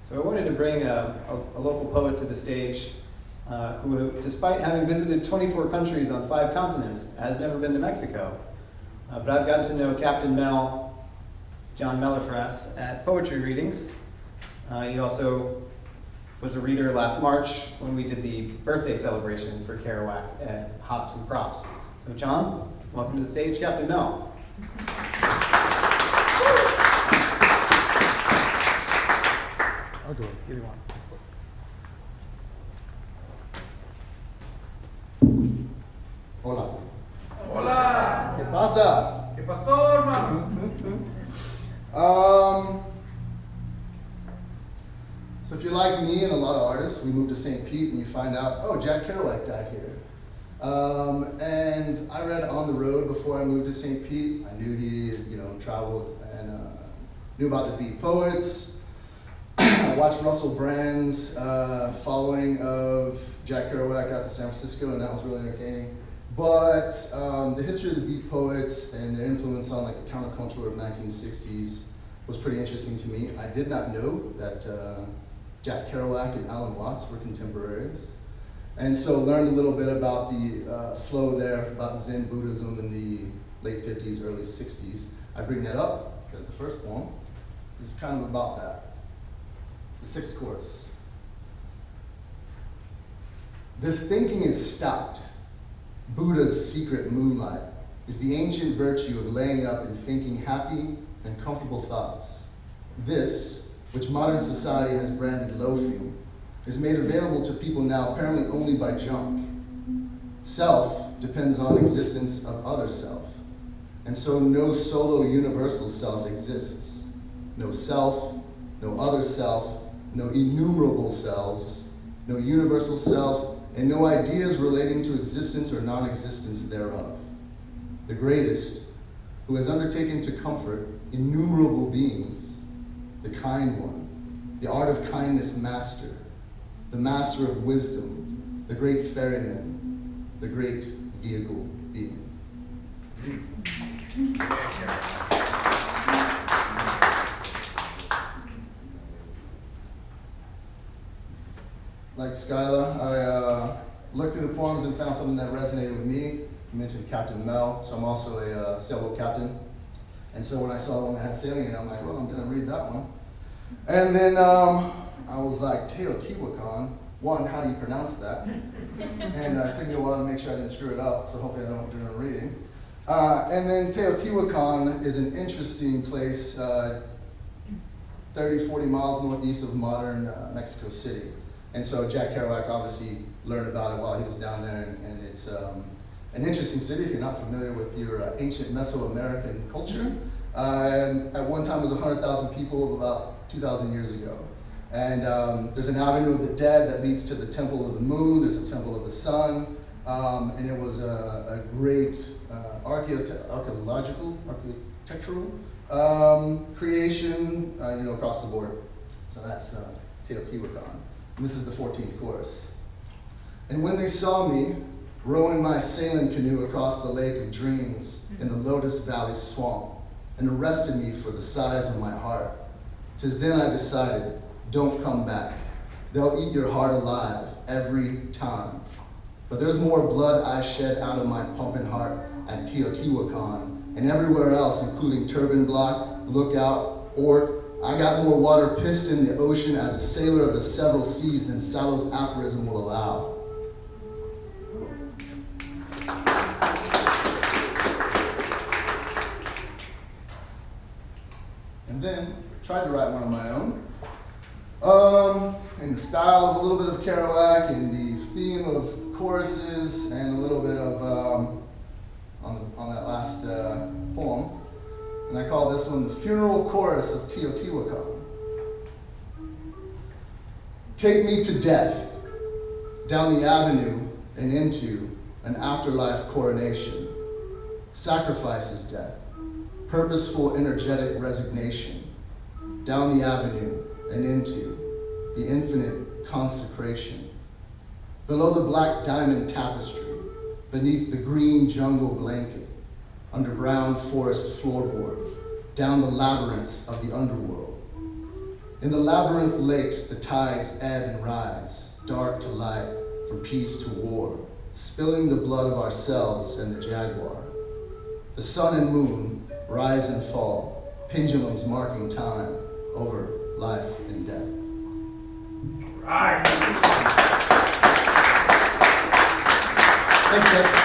So I wanted to bring a local poet to the stage who, despite having visited 24 countries on 5 continents, has never been to Mexico. But I've gotten to know Captain Mel, John Meliferas, at poetry readings. He also was a reader last March when we did the birthday celebration for Kerouac at Hops and Props. So John, welcome to the stage, Captain Mel. I'll go. Give you one. Hola. Hola. ¿Qué pasa? ¿Qué pasó, hermano? So if you're like me and a lot of artists, we move to St. Pete and you find out, oh, Jack Kerouac died here. And I read On the Road before I moved to St. Pete. I knew he, traveled and knew about the Beat Poets. I watched Russell Brand's following of Jack Kerouac out to San Francisco, and that was really entertaining. But the history of the Beat Poets and their influence on the counterculture of 1960s was pretty interesting to me. I did not know that Jack Kerouac and Alan Watts were contemporaries. And so learned a little bit about the flow there, about Zen Buddhism in the late 50s, early 60s. I bring that up because the first poem is kind of about that. It's the 6th chorus. This thinking is stopped. Buddha's secret moonlight is the ancient virtue of laying up and thinking happy and comfortable thoughts. This, which modern society has branded loafing, is made available to people now apparently only by junk. Self depends on existence of other self, and so no solo universal self exists. No self, no other self, no innumerable selves, no universal self, and no ideas relating to existence or non-existence thereof. The greatest, who has undertaken to comfort innumerable beings, the kind one, the art of kindness master, the master of wisdom, the great ferryman, the great vehicle being. Like Skyla, I looked through the poems and found something that resonated with me. You mentioned Captain Mel, so I'm also a sailboat captain. And so when I saw the one that had sailing in it, I'm like, well, I'm gonna read that one. And then I was like, Teotihuacan, one, how do you pronounce that? And it took me a while to make sure I didn't screw it up, so hopefully I don't do it in reading. And then Teotihuacan is an interesting place, 30, 40 miles northeast of modern Mexico City. And so Jack Kerouac obviously learned about it while he was down there, and it's an interesting city if you're not familiar with your ancient Mesoamerican culture. At one time it was 100,000 people about 2,000 years ago. And there's an avenue of the dead that leads to the Temple of the Moon, there's a Temple of the Sun, and it was a great architectural creation across the board. So that's Teotihuacan. And this is the 14th chorus. And when they saw me rowing my sailing canoe across the lake of dreams in the Lotus Valley swamp and arrested me for the size of my heart, 'tis then I decided, don't come back. They'll eat your heart alive every time. But there's more blood I shed out of my pumping heart at Teotihuacan and everywhere else, including Turban Block, Lookout, Ort. I got more water pissed in the ocean as a sailor of the several seas than Sallow's aphorism will allow. And then tried to write one of my own, in the style of a little bit of Kerouac, in the theme of choruses, and a little bit of on that last poem. And I call this one the Funeral Chorus of Teotihuacan. Take me to death, down the avenue and into an afterlife coronation. Sacrifice is death, purposeful, energetic resignation, down the avenue and into the infinite consecration. Below the black diamond tapestry, beneath the green jungle blanket, under brown forest floorboard, down the labyrinths of the underworld. In the labyrinth lakes, the tides ebb and rise, dark to light, from peace to war, spilling the blood of ourselves and the jaguar. The sun and moon rise and fall, pendulums marking time over life and death. Right. Thanks, Jeff.